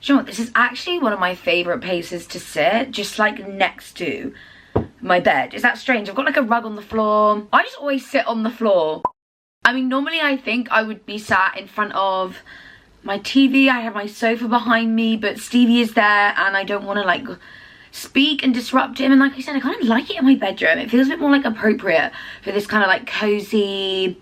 You know what, this is actually one of my favourite places to sit, just like next to my bed. Is that strange? I've got like a rug on the floor. I just always sit on the floor. I mean, normally I think I would be sat in front of my TV. I have my sofa behind me, but Stevie is there and I don't want to like speak and disrupt him. And like I said, I kind of like it in my bedroom. It feels a bit more like appropriate for this kind of like cozy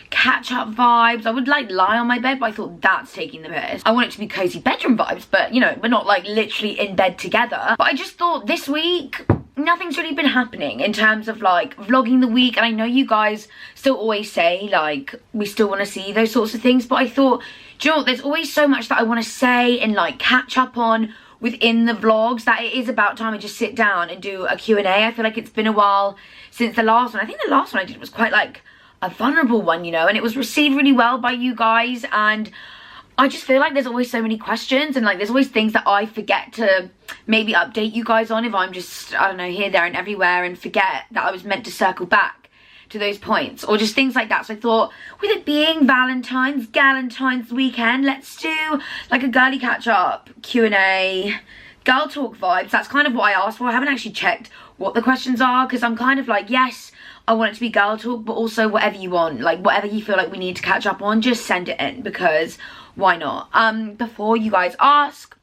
catch-up vibes. I would like lie on my bed, but I thought that's taking the piss. I want it to be cozy bedroom vibes, but you know, we're not like literally in bed together. But I just thought this week nothing's really been happening in terms of like vlogging the week, and I know you guys still always say like we still want to see those sorts of things, but I thought, do you know what, there's always so much that I want to say and like catch up on within the vlogs that it is about time I just sit down and do a Q&A. I feel like it's been a while since the last one. I think the last one I did was quite like a vulnerable one, you know, and it was received really well by you guys, and I just feel like there's always so many questions and like there's always things that I forget to maybe update you guys on if I'm just, I don't know, here, there and everywhere, and forget that I was meant to circle back to those points or just things like that. So I thought, with it being Galentine's weekend, let's do like a girly catch up, Q&A, girl talk vibes. That's kind of what I asked for. I haven't actually checked what the questions are because I'm kind of like, yes, I want it to be girl talk, but also whatever you want, like whatever you feel like we need to catch up on, just send it in because why not? Before you guys ask,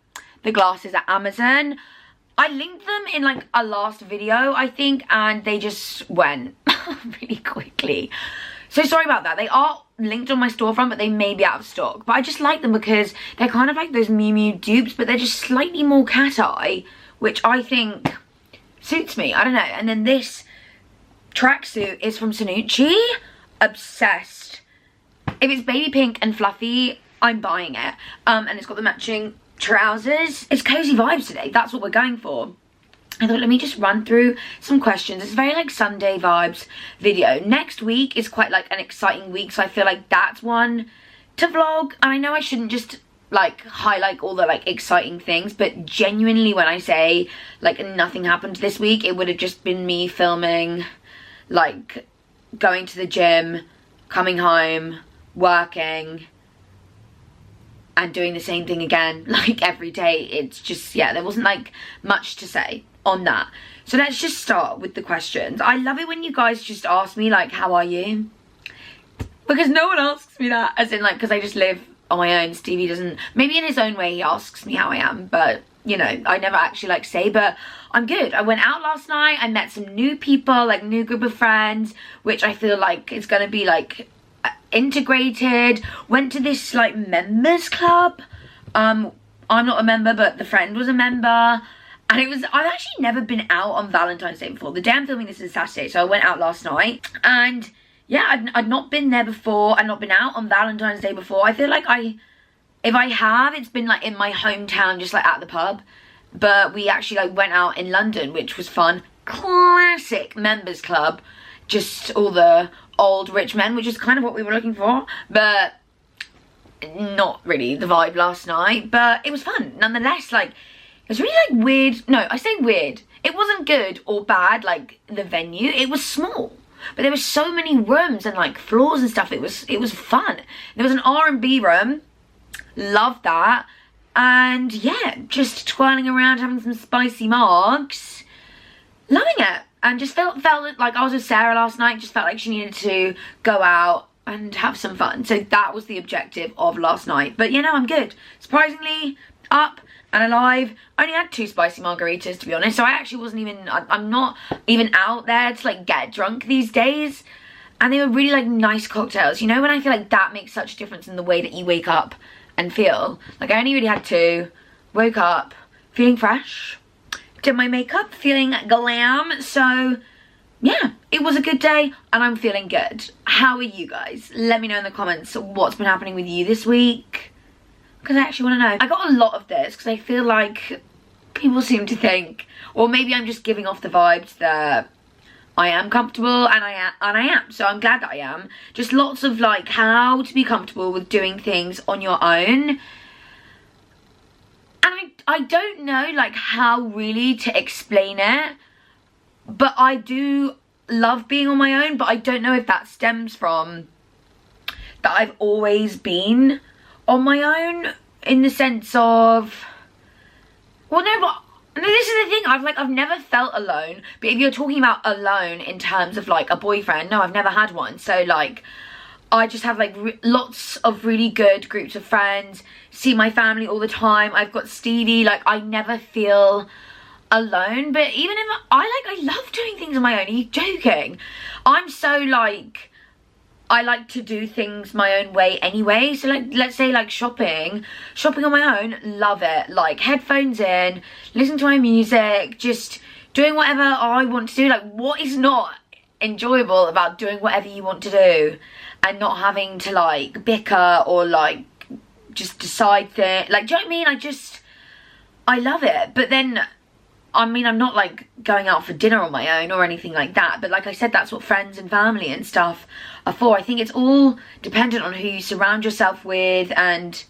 the glasses at Amazon, I linked them in like a last video, I think, and they just went really quickly. So sorry about that. They are linked on my storefront, but they may be out of stock. But I just like them because they're kind of like those Miu Miu dupes, but they're just slightly more cat eye, which I think suits me. I don't know. And then this tracksuit is from Soulmates. Obsessed. If it's baby pink and fluffy, I'm buying it. And it's got the matching trousers. It's cozy vibes today. That's what we're going for. I thought, let me just run through some questions. It's very like Sunday vibes video. Next week is quite like an exciting week, so I feel like that's one to vlog. And I know I shouldn't just like highlight all the like exciting things, but genuinely when I say like nothing happened this week, it would have just been me filming, like going to the gym, coming home, working, and doing the same thing again like every day. It's just, yeah, there wasn't like much to say on that. So let's just start with the questions. I love it when you guys just ask me like, how are you? Because no one asks me that, as in like, because I just live on my own. Stevie doesn't, maybe in his own way he asks me how I am, but you know, I never actually like say, but I'm good. I went out last night, I met some new people, like new group of friends, which I feel like it's gonna be like integrated. Went to this like members club. I'm not a member, but the friend was a member, and it was, I've actually never been out on Valentine's Day before. The day I'm filming this is Saturday, so I went out last night, and yeah, I'd not been there before. I'd not been out on Valentine's Day before. I feel like if I have, it's been like in my hometown, just like at the pub, but we actually like went out in London, which was fun. Classic members club, just all the old rich men, which is kind of what we were looking for, but not really the vibe last night. But it was fun nonetheless. Like, it was really like weird. No, I say weird, it wasn't good or bad, like the venue, it was small, but there were so many rooms and like floors and stuff. It was fun. There was an R&B room, loved that, and yeah, just twirling around, having some spicy margs, loving it. And just felt like I was with Sarah last night, just felt like she needed to go out and have some fun. So that was the objective of last night. But you know, I'm good. Surprisingly, up and alive. I only had 2 spicy margaritas, to be honest. So I actually wasn't even, I'm not even out there to like get drunk these days. And they were really like nice cocktails. You know, when I feel like that makes such a difference in the way that you wake up and feel. Like I only really had 2, woke up feeling fresh, did my makeup, feeling glam. So yeah, it was a good day and I'm feeling good. How are you guys? Let me know in the comments what's been happening with you this week, because I actually want to know. I got a lot of this because I feel like people seem to think, or maybe I'm just giving off the vibes that I am comfortable, and I am. So I'm glad that I am. Just lots of like how to be comfortable with doing things on your own. And I don't know like how really to explain it, but I do love being on my own. But I don't know if that stems from that I've always been on my own, in the sense of Well, no, but this is the thing, I've never felt alone. But if you're talking about alone in terms of like a boyfriend, no, I've never had one. So like, I just have like lots of really good groups of friends, see my family all the time. I've got Stevie, like I never feel alone. But even if I love doing things on my own. Are you joking? I'm so like, I like to do things my own way anyway. So like, let's say like shopping on my own, love it. Like headphones in, listen to my music, just doing whatever I want to do. Like, what is not enjoyable about doing whatever you want to do and not having to like bicker or like just decide things? Like, do you know what I mean? I love it. But then, I mean, I'm not like going out for dinner on my own or anything like that. But like I said, that's what friends and family and stuff are for. I think it's all dependent on who you surround yourself with and,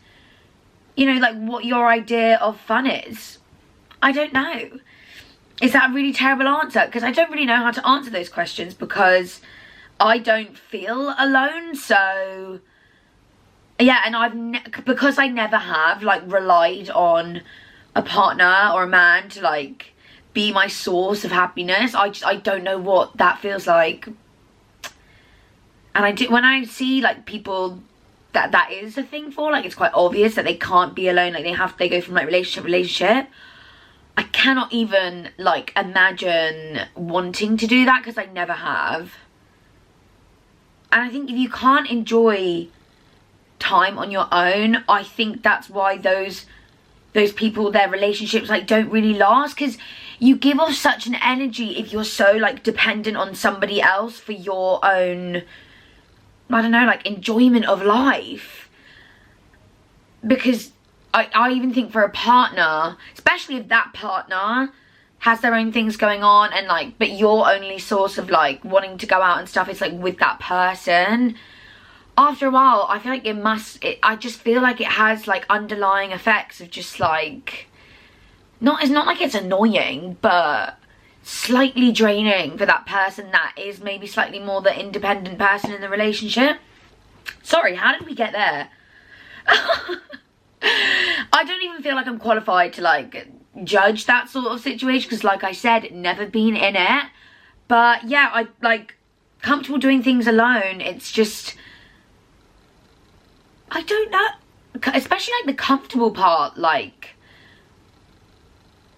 you know, like what your idea of fun is. I don't know. Is that a really terrible answer? Because I don't really know how to answer those questions because I don't feel alone. So yeah, and because I never have like relied on a partner or a man to like be my source of happiness, I don't know what that feels like. And when I see like people that is a thing for, like it's quite obvious that they can't be alone, like they go from like relationship to relationship, I cannot even like imagine wanting to do that because I never have. And I think if you can't enjoy time on your own, I think that's why those people, their relationships like don't really last, because you give off such an energy if you're so like dependent on somebody else for your own, I don't know, like enjoyment of life. Because I even think for a partner, especially if that partner has their own things going on and like, but your only source of like wanting to go out and stuff is like with that person, after a while I feel like I just feel like it has like underlying effects of just like, it's not like it's annoying, but slightly draining for that person that is maybe slightly more the independent person in the relationship. Sorry, how did we get there? I don't even feel like I'm qualified to like judge that sort of situation because like I said, never been in it. But yeah, I like comfortable doing things alone. It's just, I don't know, especially like the comfortable part, like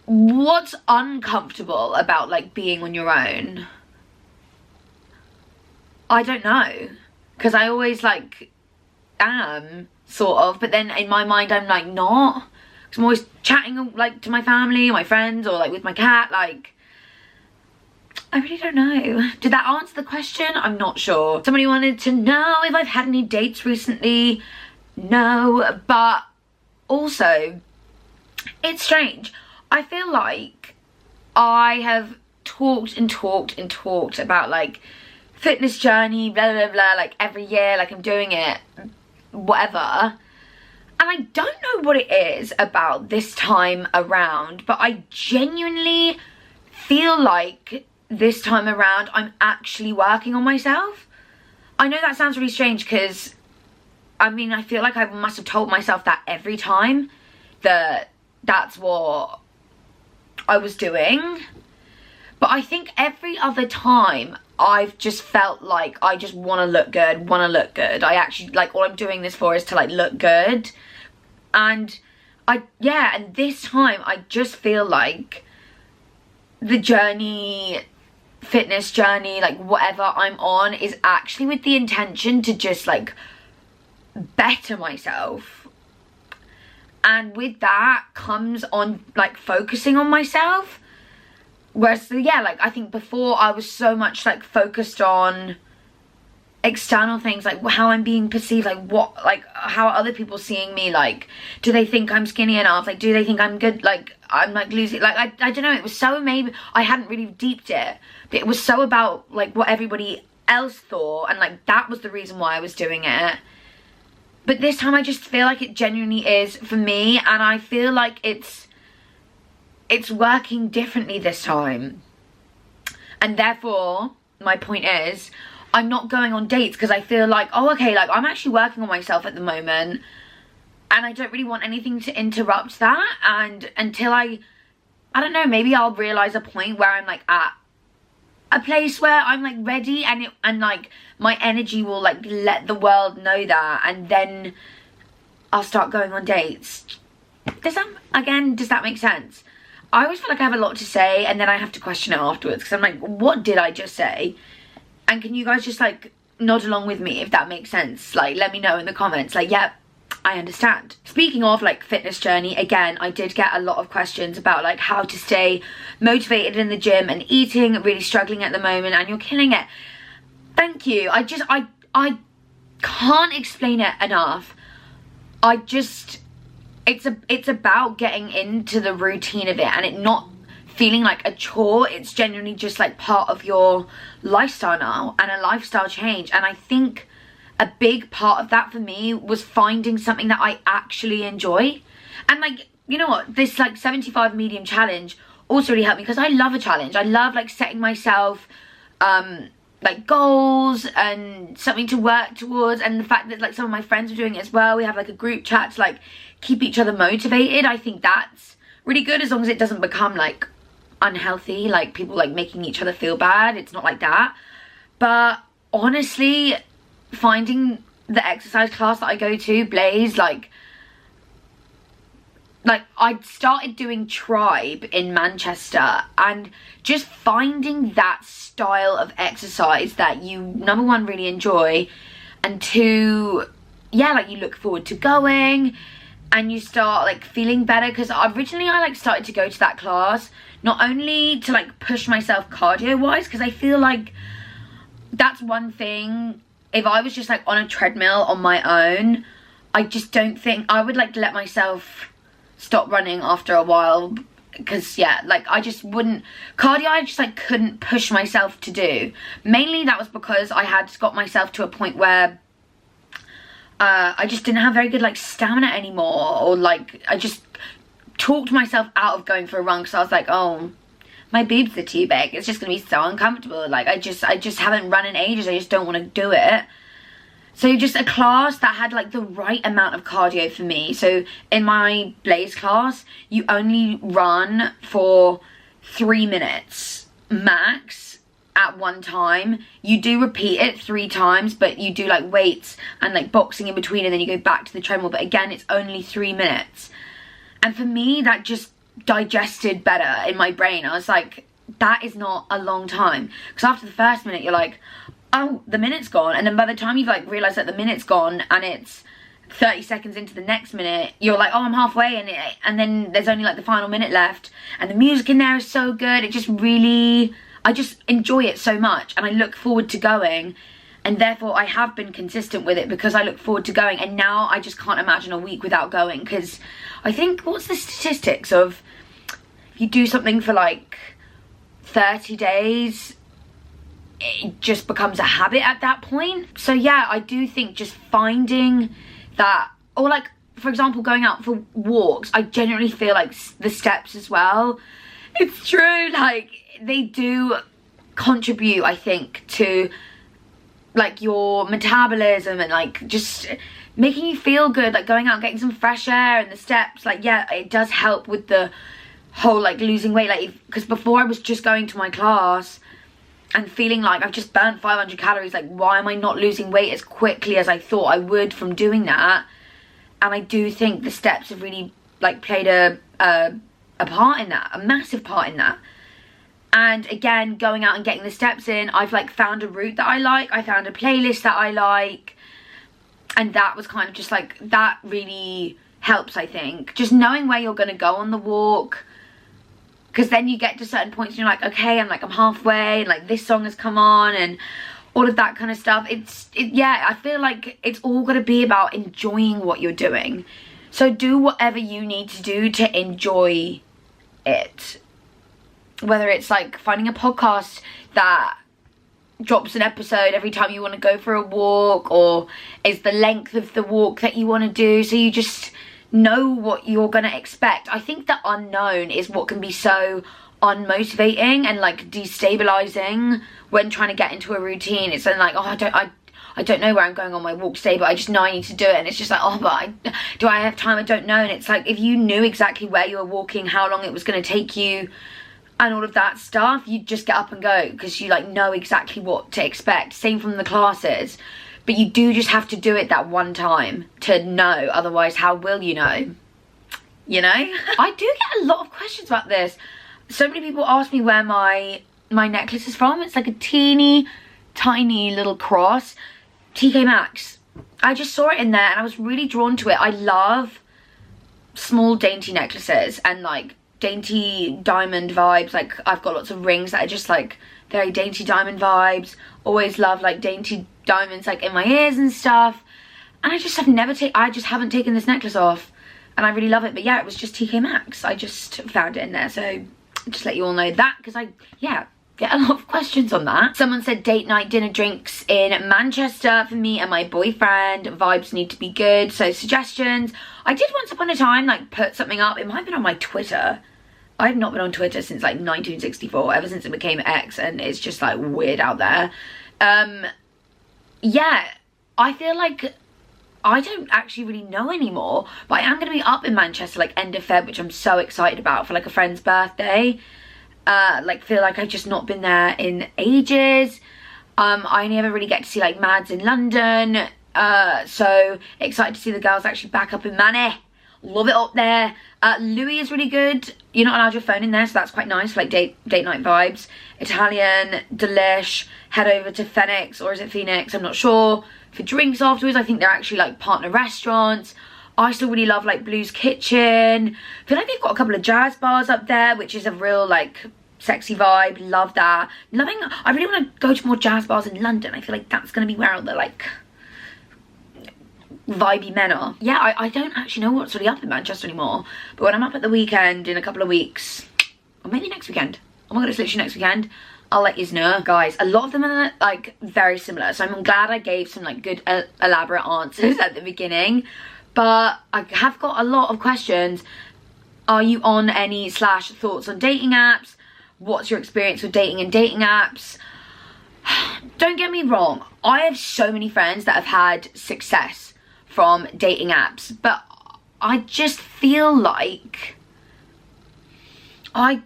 what's uncomfortable about like being on your own? I don't know, because I always like am sort of, but then in my mind I'm like not, because I'm always chatting like to my family, my friends, or like with my cat. Like, I really don't know. Did that answer the question? I'm not sure. Somebody wanted to know if I've had any dates recently. No, but also it's strange. I feel like I have talked about like fitness journey, blah blah blah, like every year, like I'm doing it, whatever. And I don't know what it is about this time around, but I genuinely feel like this time around I'm actually working on myself. I know that sounds really strange because, I mean, I feel like I must have told myself that every time that that's what I was doing. But I think every other time I've just felt like I just want to look good, I actually, like, all I'm doing this for is to like look good. And and this time I just feel like the journey, fitness journey, like whatever I'm on, is actually with the intention to just like better myself. And with that comes on like focusing on myself. Whereas yeah, like I think before I was so much like focused on external things, like how I'm being perceived, like what, like how are other people seeing me, like do they think I'm skinny enough, like do they think I'm good, like I'm like losing, like I don't know, it was so, maybe I hadn't really deeped it, but it was so about like what everybody else thought, and like that was the reason why I was doing it. But this time I just feel like it genuinely is for me, and I feel like it's working differently this time. And therefore my point is, I'm not going on dates because I feel like, oh okay, like I'm actually working on myself at the moment, and I don't really want anything to interrupt that. And until I don't know, maybe I'll realize a point where I'm like at a place where I'm like ready, and like my energy will like let the world know that, and then I'll start going on dates. Does that make sense? I always feel like I have a lot to say, and then I have to question it afterwards, because I'm like, what did I just say? And can you guys just like nod along with me if that makes sense? Like, let me know in the comments, like, yeah, I understand. Speaking of like fitness journey, again, I did get a lot of questions about like how to stay motivated in the gym and eating. Really struggling at the moment, and you're killing it. Thank you. I can't explain it enough. It's about getting into the routine of it, and it not feeling like a chore. It's genuinely just like part of your lifestyle now, and a lifestyle change. And I think a big part of that for me was finding something that I actually enjoy. And like, you know what, this like 75 medium challenge also really helped me, because I love a challenge. I love like setting myself like goals and something to work towards, and the fact that like some of my friends are doing it as well. We have like a group chat to like keep each other motivated. I think that's really good, as long as it doesn't become like unhealthy, like people like making each other feel bad. It's not like that. But honestly, finding the exercise class that I go to, Blaze, like I started doing Tribe in Manchester, and just finding that style of exercise that you, number one, really enjoy, and two, yeah, like you look forward to going, and you start like feeling better. Because originally I like started to go to that class not only to like push myself cardio wise, because I feel like that's one thing. If I was just like on a treadmill on my own, I just don't think I would like let myself stop running after a while, because yeah, like I just wouldn't, cardio I just like couldn't push myself to do. Mainly that was because I had got myself to a point where I just didn't have very good like stamina anymore, or like I just talked myself out of going for a run, because I was like, oh, my boobs are too big, it's just gonna be so uncomfortable. Like I just haven't run in ages, I just don't want to do it. So just a class that had like the right amount of cardio for me. So in my Blaze class, you only run for 3 minutes max at one time. You do repeat it 3 times, but you do like weights and like boxing in between, and then you go back to the treadmill. But again, it's only 3 minutes. And for me, that just digested better in my brain. I was like, that is not a long time. Because after the first minute, you're like, oh, the minute's gone. And then by the time you've like realised that the minute's gone and it's 30 seconds into the next minute, you're like, oh, I'm halfway, and then there's only like the final minute left, and the music in there is so good. It just really, I just enjoy it so much, and I look forward to going, and therefore I have been consistent with it because I look forward to going. And now I just can't imagine a week without going, because I think, what's the statistics of, if you do something for like 30 days, it just becomes a habit at that point. So yeah, I do think just finding that, or like for example going out for walks, I genuinely feel like the steps as well, it's true, like they do contribute, I think, to like your metabolism and like just making you feel good. Like going out and getting some fresh air and the steps, like yeah, it does help with the whole like losing weight. Like, because before I was just going to my class and feeling like I've just burnt 500 calories, like why am I not losing weight as quickly as I thought I would from doing that? And I do think the steps have really like played a part in that, a massive part in that. And again, going out and getting the steps in, I've like found a route that I like, I found a playlist that I like, and that was kind of just like, that really helps, I think, just knowing where you're going to go on the walk. Because then you get to certain points and you're like, okay, I'm halfway, and like this song has come on and all of that kind of stuff. Yeah, I feel like it's all got to be about enjoying what you're doing. So do whatever you need to do to enjoy it. Whether it's like finding a podcast that drops an episode every time you want to go for a walk, or is the length of the walk that you want to do, so you just know what you're gonna expect. I think the unknown is what can be so unmotivating and like destabilizing when trying to get into a routine. It's then like, oh, I don't know where I'm going on my walk today, but I just know I need to do it. And it's just like, oh, but do I have time? I don't know. And it's like, if you knew exactly where you were walking, how long it was going to take you, and all of that stuff, you just get up and go, because you like know exactly what to expect. Same from the classes, but you do just have to do it that one time to know. Otherwise, how will you know? You know? I do get a lot of questions about this. So many people ask me where my necklace is from. It's like a teeny tiny little cross. TK Maxx. I just saw it in there and I was really drawn to it. I love small dainty necklaces and like dainty diamond vibes. Like, I've got lots of rings that are just like very dainty diamond vibes. Always love like dainty diamonds like in my ears and stuff. And I just haven't taken this necklace off, and I really love it. But yeah, it was just TK Maxx. I just found it in there, so just let you all know that, because I get a lot of questions on that. Someone said date night dinner drinks in Manchester for me and my boyfriend. Vibes need to be good, so suggestions. I did once upon a time like put something up. It might have been on my Twitter. I've not been on Twitter since like 1964, ever since it became X, and it's just like weird out there. Yeah, I feel like I don't actually really know anymore, but I am going to be up in Manchester like end of Feb, which I'm so excited about, for like a friend's birthday. Like, feel like I've just not been there in ages. I only ever really get to see like Mads in London, so excited to see the girls actually back up in Manny. Love it up there. Louis is really good. You're not allowed your phone in there, so that's quite nice for like date night vibes. Italian, delish. Head over to Phoenix, or is it Phoenix? I'm not sure. For drinks afterwards. I think they're actually like partner restaurants. I still really love like Blue's Kitchen. I feel like they've got a couple of jazz bars up there, which is a real like sexy vibe. Love that. I really want to go to more jazz bars in London. I feel like that's going to be where all the like vibey men are. Yeah, I don't actually know what's really up in Manchester anymore, but when I'm up at the weekend in a couple of weeks, or maybe next weekend, oh my god, it's literally next weekend, I'll let you know. Guys, a lot of them are like very similar, so I'm glad I gave some like good elaborate answers at the beginning, but I have got a lot of questions. Are you on any / thoughts on dating apps? What's your experience with dating and dating apps? Don't get me wrong, I have so many friends that have had success from dating apps, but I just feel like I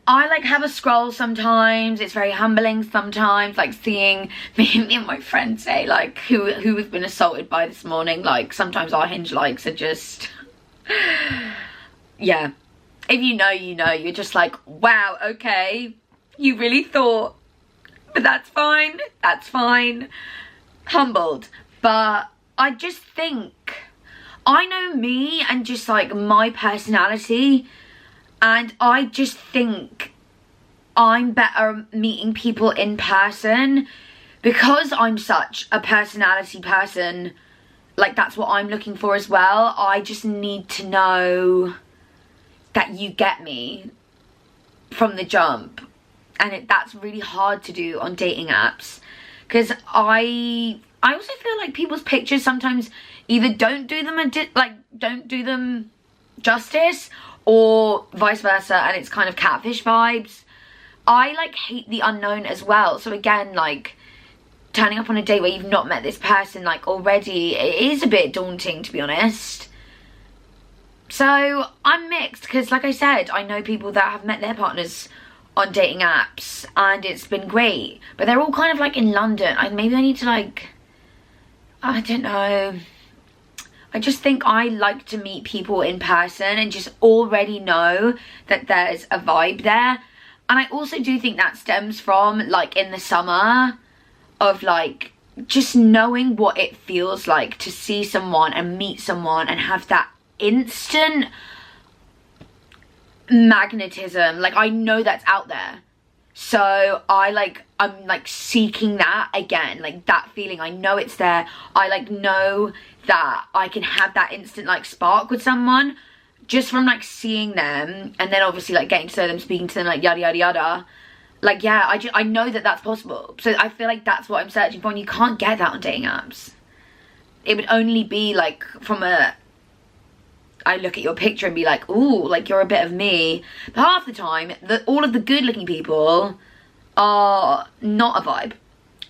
like have a scroll sometimes. It's very humbling sometimes, like seeing me and my friends say like who we've been assaulted by this morning. Like, sometimes our Hinge likes are just yeah, if you know, you know. You're just like, wow, okay, you really thought, but that's fine, that's fine. Humbled. But I just think, I know me and just like my personality, and I just think I'm better meeting people in person, because I'm such a personality person. Like, that's what I'm looking for as well. I just need to know that you get me from the jump, and that's really hard to do on dating apps, because I also feel like people's pictures sometimes either don't do them justice, or vice versa, and it's kind of catfish vibes. I like hate the unknown as well, so again, like turning up on a date where you've not met this person like already, it is a bit daunting, to be honest. So I'm mixed, because like I said, I know people that have met their partners on dating apps and it's been great, but they're all kind of like in London. Maybe I need to like, I don't know, I just think I like to meet people in person and just already know that there's a vibe there. And I also do think that stems from like in the summer of like just knowing what it feels like to see someone and meet someone and have that instant magnetism. Like, I know that's out there, so I'm like seeking that again, like that feeling. I know it's there. I like know that I can have that instant like spark with someone just from like seeing them, and then obviously like getting to know them, speaking to them, like yada yada yada. Like, yeah, I know that that's possible, so I feel like that's what I'm searching for, and you can't get that on dating apps. It would only be like from I look at your picture and be like, ooh, like you're a bit of me. But half the time, all of the good looking people are not a vibe.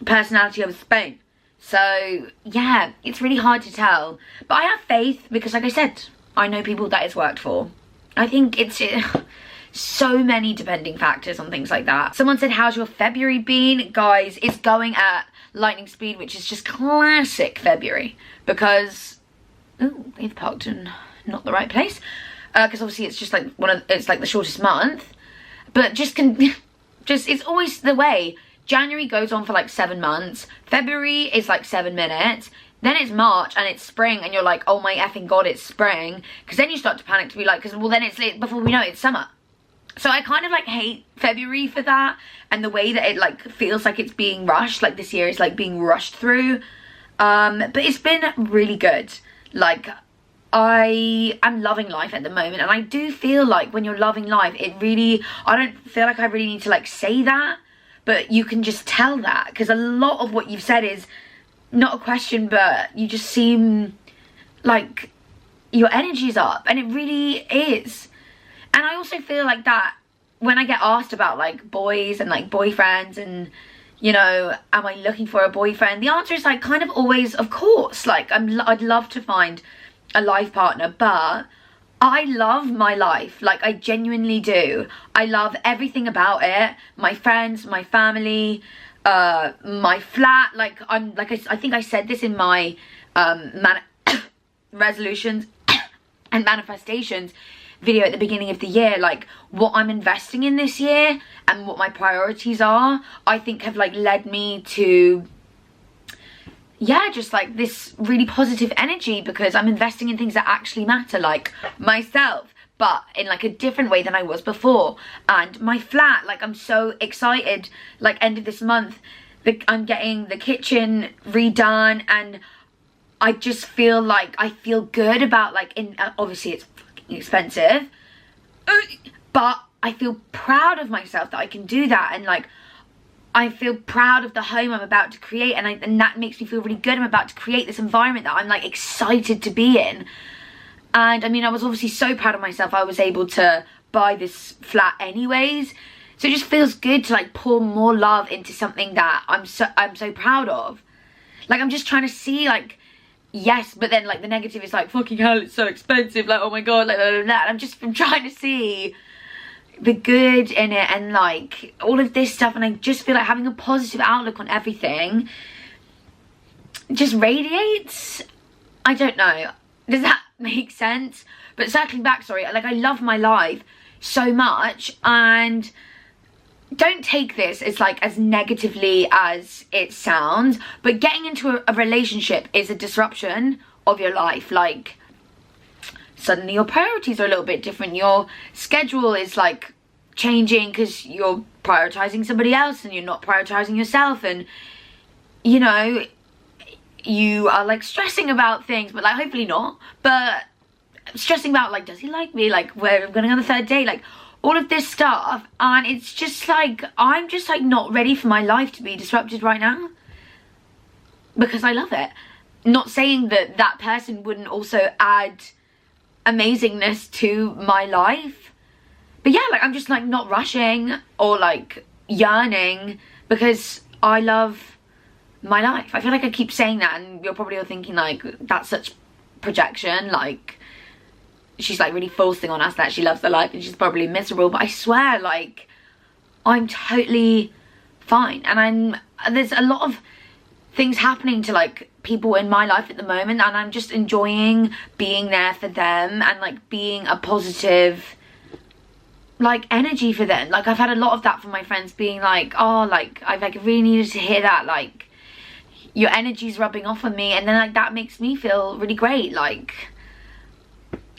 Personality over Spain. So yeah, it's really hard to tell, but I have faith because, like I said, I know people that it's worked for. I think it's so many depending factors on things like that. Someone said, how's your February been? Guys, it's going at lightning speed, which is just classic February, because they've parked in not the right place, because obviously it's just like it's like the shortest month, but it's always the way. January goes on for like 7 months, February is like 7 minutes, then it's March and it's spring, and you're like, oh my effing god, it's spring, because then you start to panic to be like, because well then it's late, before we know it, it's summer. So I kind of like hate February for that, and the way that it like feels like it's being rushed, like this year is like being rushed through, but it's been really good. Like, I am loving life at the moment, and I do feel like when you're loving life, it really, I don't feel like I really need to like say that, but you can just tell that, because a lot of what you've said is not a question, but you just seem like your energy's up, and it really is. And I also feel like that when I get asked about like boys and like boyfriends and, you know, am I looking for a boyfriend, the answer is like kind of always, of course. Like I'd love to find a life partner, but I love my life. Like, I genuinely do. I love everything about it. My friends, my family, my flat. Like, I think I said this in my resolutions and manifestations video at the beginning of the year. Like, what I'm investing in this year and what my priorities are, I think have like led me to, yeah, just like this really positive energy, because I'm investing in things that actually matter, like myself, but in like a different way than I was before. And my flat, like I'm so excited, like end of this month, I'm getting the kitchen redone, and I just feel like I feel good about like, obviously it's fucking expensive, but I feel proud of myself that I can do that, and like I feel proud of the home I'm about to create, and that makes me feel really good. I'm about to create this environment that I'm like excited to be in. And I mean, I was obviously so proud of myself I was able to buy this flat anyways, so it just feels good to like pour more love into something that I'm so proud of. Like, I'm just trying to see, like, yes, but then like the negative is like, fucking hell, it's so expensive, like, oh my god, like, blah, blah, blah. And I'm trying to see the good in it, and like all of this stuff, and I just feel like having a positive outlook on everything just radiates. I don't know, does that make sense? But circling back, sorry, like I love my life so much, and don't take this as like as negatively as it sounds, but getting into a relationship is a disruption of your life. Like, suddenly your priorities are a little bit different, your schedule is like changing because you're prioritizing somebody else and you're not prioritizing yourself, and you know, you are like stressing about things, but like hopefully not, but stressing about like, does he like me, like we're going on the third date, like all of this stuff. And it's just like, I'm just like not ready for my life to be disrupted right now, because I love it. Not saying that that person wouldn't also add amazingness to my life, but yeah, like I'm just like not rushing or like yearning, because I love my life. I feel like I keep saying that, and you're probably all thinking like, that's such projection, like she's like really forcing on us that she loves the life and she's probably miserable. But I swear, like, I'm totally fine, and there's a lot of things happening to like people in my life at the moment, and I'm just enjoying being there for them and like being a positive like energy for them. Like, I've had a lot of that from my friends being like, oh, like I've like really needed to hear that, like your energy's rubbing off on me, and then like that makes me feel really great. Like,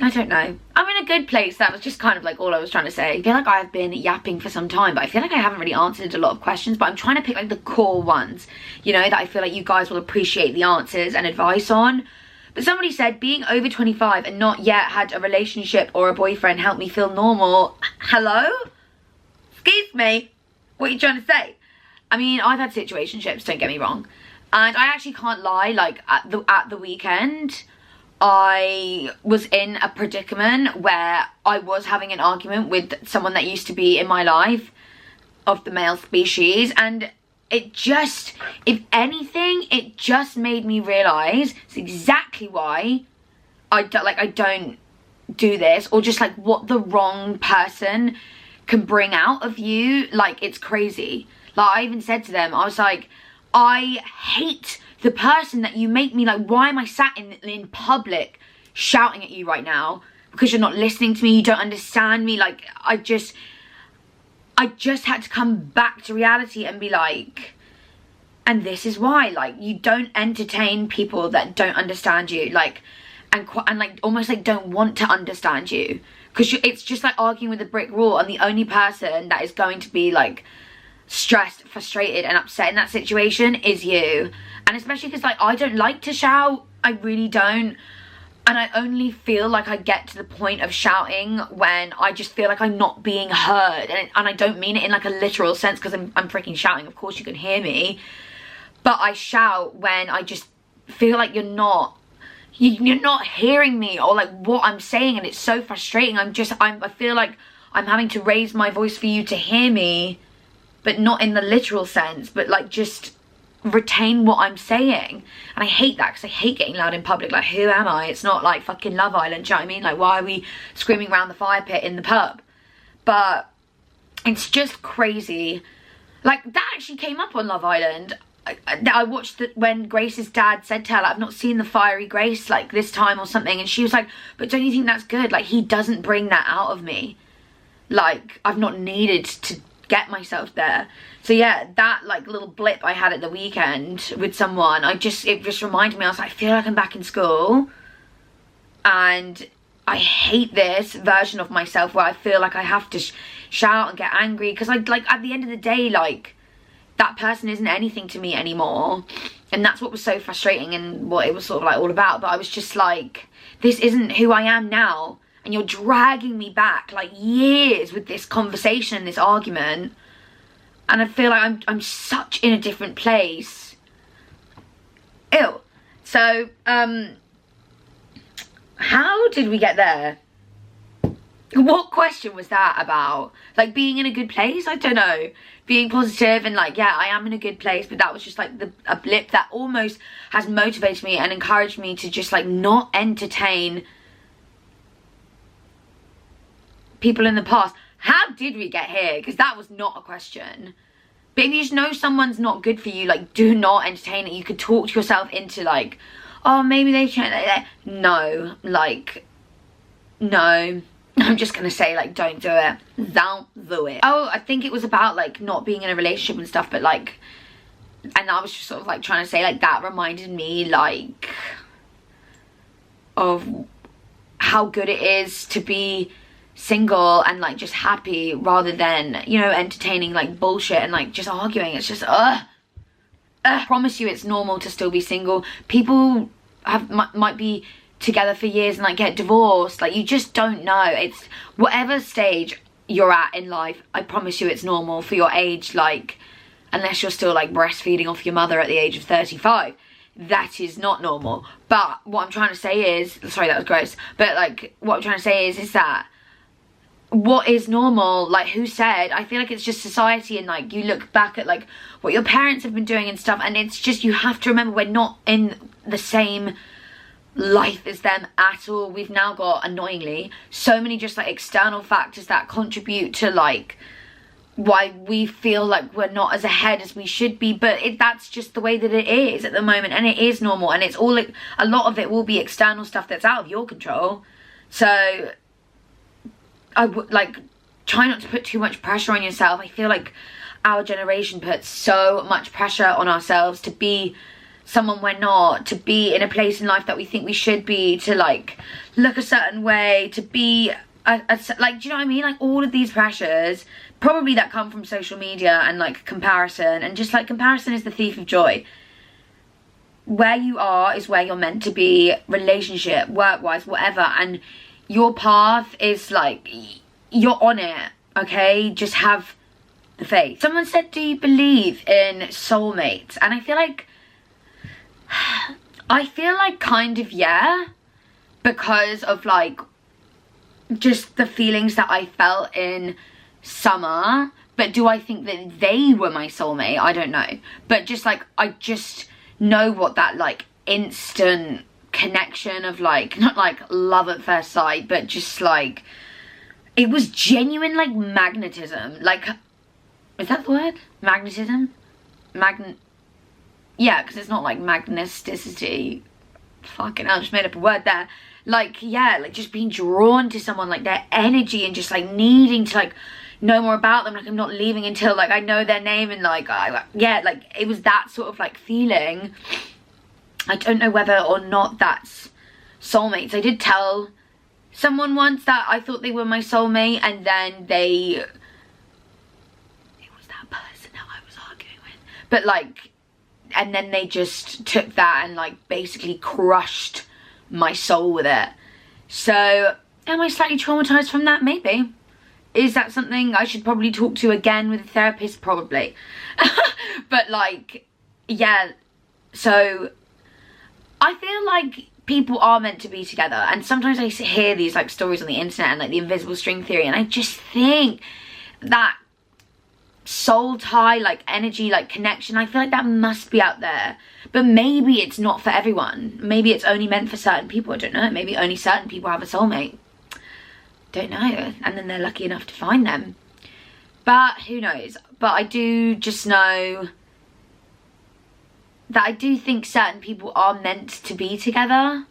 I don't know, I'm in a good place. That was just kind of like all I was trying to say. I feel like I've been yapping for some time, but I feel like I haven't really answered a lot of questions, but I'm trying to pick like the core ones, you know, that I feel like you guys will appreciate the answers and advice on. But somebody said, being over 25 and not yet had a relationship or a boyfriend helped me feel normal. Hello? Excuse me? What are you trying to say? I mean, I've had situationships, don't get me wrong, and I actually can't lie, like at the weekend I was in a predicament where I was having an argument with someone that used to be in my life of the male species, and it just, if anything, it just made me realise it's exactly why I don't do this, or just like what the wrong person can bring out of you. Like, it's crazy. Like, I even said to them, I was like, I hate the person that you make me. Like, why am I sat in public shouting at you right now? Because you're not listening to me, you don't understand me. Like, I just had to come back to reality and be like, and this is why, like, you don't entertain people that don't understand you, like, and like almost like don't want to understand you, because it's just like arguing with a brick wall, and the only person that is going to be like stressed, frustrated and upset in that situation is you. And especially because, like, I don't like to shout, I really don't. And I only feel like I get to the point of shouting when I just feel like I'm not being heard. And I don't mean it in like a literal sense, because I'm freaking shouting. Of course you can hear me. But I shout when I just feel like you're not hearing me, or like what I'm saying. And it's so frustrating. I feel like I'm having to raise my voice for you to hear me. But not in the literal sense. But like just retain what I'm saying. And I hate that, because I hate getting loud in public. Like, who am I? It's not like fucking Love Island, do you know what I mean? Like, why are we screaming around the fire pit in the pub? But it's just crazy. Like, that actually came up on Love Island. I watched when Grace's dad said to her, like, I've not seen the fiery Grace like this time or something, and she was like, but don't you think that's good? Like, he doesn't bring that out of me. Like, I've not needed to get myself there. So yeah, that like little blip I had at the weekend with someone, it just reminded me, I was like, I feel like I'm back in school, and I hate this version of myself where I feel like I have to shout and get angry, because like at the end of the day, like, that person isn't anything to me anymore. And that's what was so frustrating and what it was sort of like all about. But I was just like, this isn't who I am now, and you're dragging me back like years with this conversation, this argument. And I feel like I'm such in a different place. Ew. So, how did we get there? What question was that about? Like, being in a good place? I don't know. Being positive and like, yeah, I am in a good place. But that was just like a blip that almost has motivated me and encouraged me to just like not entertain people in the past. How did we get here? Because that was not a question. But if you just know someone's not good for you, like, do not entertain it. You could talk to yourself into like, oh, maybe they shouldn't. No, like, no. I'm just gonna say, like, don't do it. Don't do it. Oh, I think it was about like not being in a relationship and stuff, but like, and I was just sort of like trying to say, like, that reminded me like of how good it is to be single and like just happy, rather than, you know, entertaining like bullshit and like just arguing. It's just I promise you, it's normal to still be single. People might be together for years and like get divorced. Like, you just don't know. It's whatever stage you're at in life, I promise you it's normal for your age. Like, unless you're still like breastfeeding off your mother at the age of 35, that is not normal. But what I'm trying to say is, sorry, that was gross, but like what I'm trying to say is that what is normal, like, who said? I feel like it's just society, and like you look back at like what your parents have been doing and stuff, and it's just, you have to remember, we're not in the same life as them at all. We've now got, annoyingly, so many just like external factors that contribute to like why we feel like we're not as ahead as we should be. But that's just the way that it is at the moment, and it is normal, and it's all like, a lot of it will be external stuff that's out of your control. So I would like try not to put too much pressure on yourself. I feel like our generation puts so much pressure on ourselves to be someone we're not, to be in a place in life that we think we should be, to like look a certain way, to be like, do you know what I mean? Like, all of these pressures probably that come from social media and like comparison, and just like, comparison is the thief of joy. Where you are is where you're meant to be, relationship, work-wise, whatever, and your path is like, you're on it, okay? Just have the faith. Someone said, do you believe in soulmates? And I feel like kind of, yeah, because of like just the feelings that I felt in summer, but do I think that they were my soulmate? I don't know. But just like, I just know what that like instant connection of like, not like love at first sight, but just like, it was genuine like magnetism. Like, is that the word? Magnetism? Yeah, because it's not like magneticity. Fucking hell, I just made up a word there. Like, yeah, like just being drawn to someone, like their energy, and just like needing to like know more about them. Like, I'm not leaving until like I know their name, and like yeah, like it was that sort of like feeling. I don't know whether or not that's soulmates. I did tell someone once that I thought they were my soulmate, and then it was that person that I was arguing with, but like, and then they just took that and like basically crushed my soul with it. So am I slightly traumatized from that? Maybe. Is that something I should probably talk to again with a therapist? Probably. But like, yeah, so I feel like people are meant to be together, and sometimes I hear these like stories on the internet and like the invisible string theory, and I just think that soul tie, like energy, like connection, I feel like that must be out there. But maybe it's not for everyone. Maybe it's only meant for certain people. I don't know. Maybe only certain people have a soulmate. Don't know. And then they're lucky enough to find them. But who knows? But I do just know that I do think certain people are meant to be together.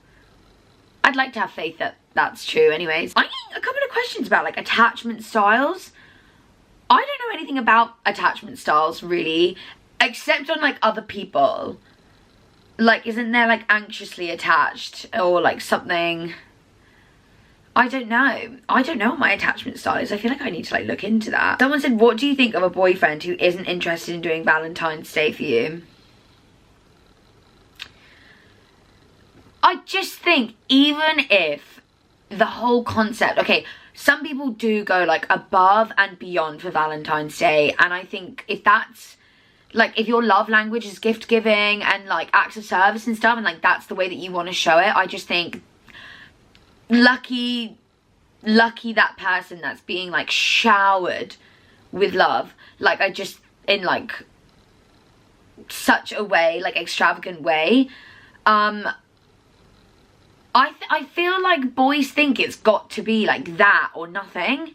I'd like to have faith that that's true anyways. I need a couple of questions about like attachment styles. I don't know anything about attachment styles really, except on like other people. Like, isn't there like anxiously attached or like something? I don't know. I don't know what my attachment style is. I feel like I need to like look into that. Someone said, what do you think of a boyfriend who isn't interested in doing Valentine's Day for you? I just think even if the whole concept, okay, some people do go like above and beyond for Valentine's Day, and I think if that's like, if your love language is gift giving and like acts of service and stuff, and like that's the way that you want to show it, I just think lucky that person that's being like showered with love, like I just, in like such a way, like extravagant way. I feel like boys think it's got to be like that or nothing,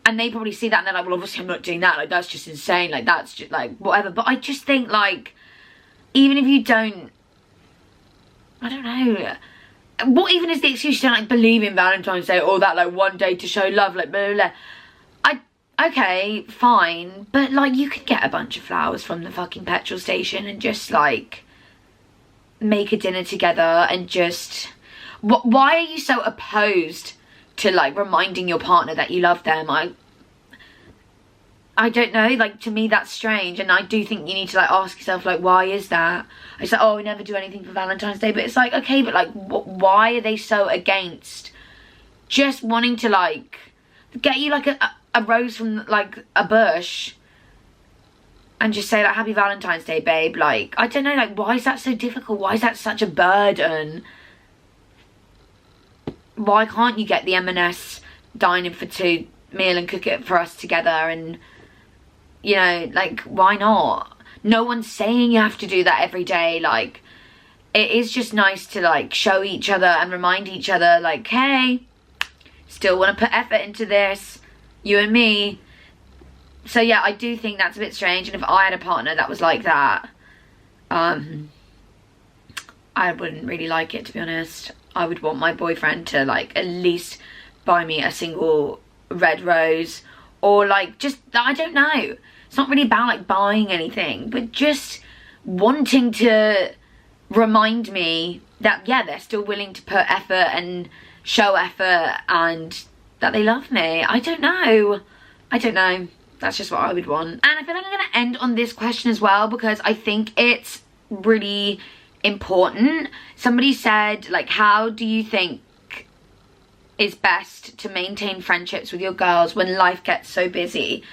and they probably see that and they're like, well, obviously I'm not doing that, like that's just insane, like that's just like whatever. But I just think like, even if you don't, I don't know, what even is the excuse to like believe in Valentine's Day or that like one day to show love, like blah blah blah. Okay, fine, but like you could get a bunch of flowers from the fucking petrol station and just like make a dinner together and just, why are you so opposed to like reminding your partner that you love them? I don't know, like to me that's strange, and I do think you need to like ask yourself like, why is that? It's like, oh, we never do anything for Valentine's Day, but it's like, okay, but like why are they so against just wanting to like get you like a rose from like a bush and just say like, happy Valentine's Day, babe? Like, I don't know, like why is that so difficult? Why is that such a burden? Why can't you get the M&S dining for two meal and cook it for us together? And you know, like, why not? No one's saying you have to do that every day. Like, it is just nice to like show each other and remind each other like, hey, still want to put effort into this, you and me. So yeah, I do think that's a bit strange, and if I had a partner that was like that, I wouldn't really like it, to be honest. I would want my boyfriend to like at least buy me a single red rose, or like just, I don't know, it's not really about like buying anything, but just wanting to remind me that yeah, they're still willing to put effort and show effort and that they love me. I don't know, that's just what I would want. And I feel like I'm gonna end on this question as well, because I think it's really important. Somebody said like, how do you think is best to maintain friendships with your girls when life gets so busy?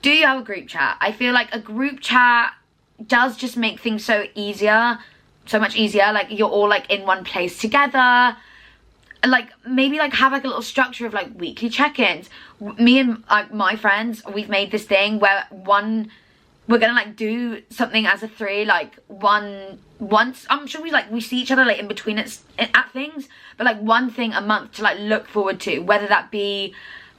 Do you have a group chat? I feel like a group chat does just make things so much easier. Like you're all like in one place together. like maybe like have like a little structure of like weekly check-ins. Me and like my friends, we've made this thing where we're gonna like do something as a 3, like once I'm sure we see each other like in between at things, but like one thing a month to like look forward to, whether that be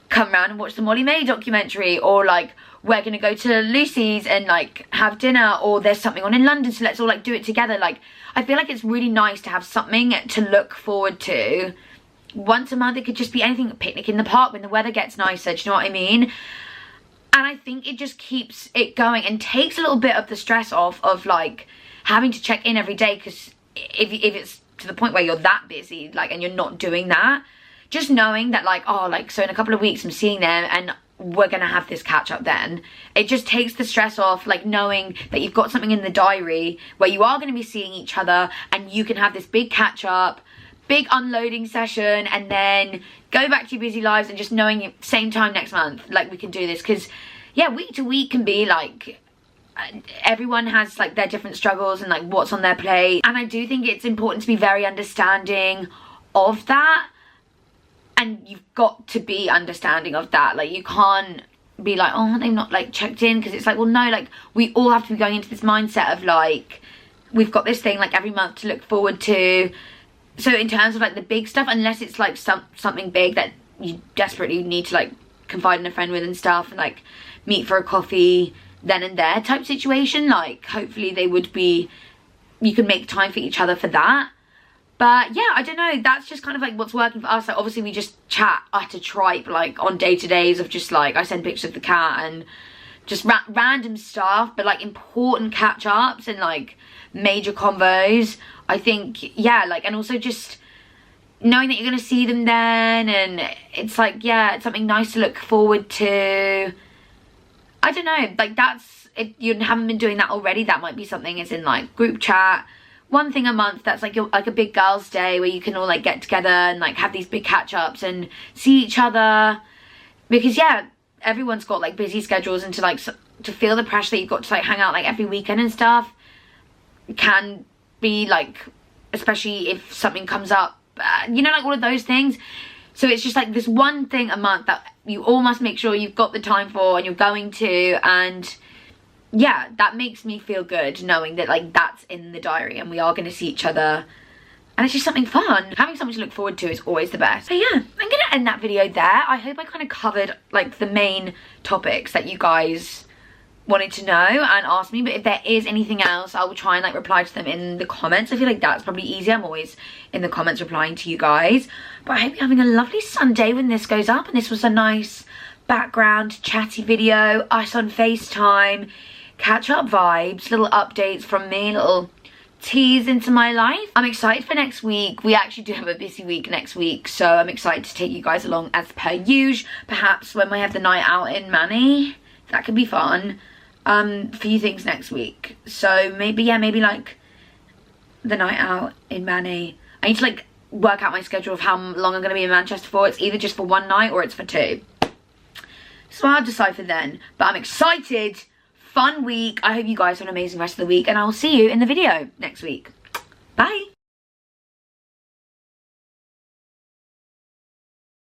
come around and watch the Molly May documentary, or like we're gonna go to Lucy's and like have dinner, or there's something on in London, so let's all like do it together. Like I feel like it's really nice to have something to look forward to once a month. It could just be anything, a picnic in the park when the weather gets nicer, do you know what I mean? And I think it just keeps it going and takes a little bit of the stress off of like having to check in every day, because if it's to the point where you're that busy, like, and you're not doing that, just knowing that like, oh, like, so in a couple of weeks I'm seeing them and we're gonna have this catch up then, it just takes the stress off, like knowing that you've got something in the diary where you are going to be seeing each other and you can have this big catch up, big unloading session, and then go back to your busy lives, and just knowing same time next month, like we can do this. Because yeah, week to week can be like, everyone has like their different struggles and like what's on their plate, and I do think it's important to be very understanding of that. And you've got to be understanding of that. Like you can't be like, oh, they've not like checked in, because it's like, well, no, like we all have to be going into this mindset of like, we've got this thing like every month to look forward to. So in terms of like the big stuff, unless it's like something big that you desperately need to like confide in a friend with and stuff, and like meet for a coffee then and there type situation, like hopefully they would be, you can make time for each other for that. But yeah, I don't know, that's just kind of like what's working for us. Like obviously we just chat utter tripe like on day-to-days of just like, I send pictures of the cat and just random stuff, but like important catch-ups and like major convos. I think, yeah, like, and also just knowing that you're gonna see them then, and it's like, yeah, it's something nice to look forward to. I don't know, like that's, if you haven't been doing that already, that might be something. It's in like group chat, one thing a month that's like like a big girls day where you can all like get together and like have these big catch-ups and see each other. Because yeah, everyone's got like busy schedules, and to like to feel the pressure that you've got to like hang out like every weekend and stuff can be like, especially if something comes up, you know, like all of those things. So it's just like this one thing a month that you all must make sure you've got the time for and you're going to. And yeah, that makes me feel good knowing that like that's in the diary and we are going to see each other, and it's just something fun. Having something to look forward to is always the best. So yeah, I'm gonna end that video there. I hope I kind of covered like the main topics that you guys wanted to know and ask me, but if there is anything else, I will try and like reply to them in the comments. I feel like that's probably easier. I'm always in the comments replying to you guys. But I hope you're having a lovely Sunday when this goes up, and this was a nice background chatty video, us on FaceTime, catch up vibes, little updates from me, little tease into my life. I'm excited for next week. We actually do have a busy week next week, so I'm excited to take you guys along as per usual. Perhaps when we have the night out in Manny, that could be fun. Few things next week, so maybe, yeah, maybe like the night out in Manny. I need to like work out my schedule of how long I'm going to be in Manchester for. It's either just for one night or it's for 2, so I'll decipher then. But I'm excited. Fun week. I hope you guys have an amazing rest of the week, and I'll see you in the video next week. Bye.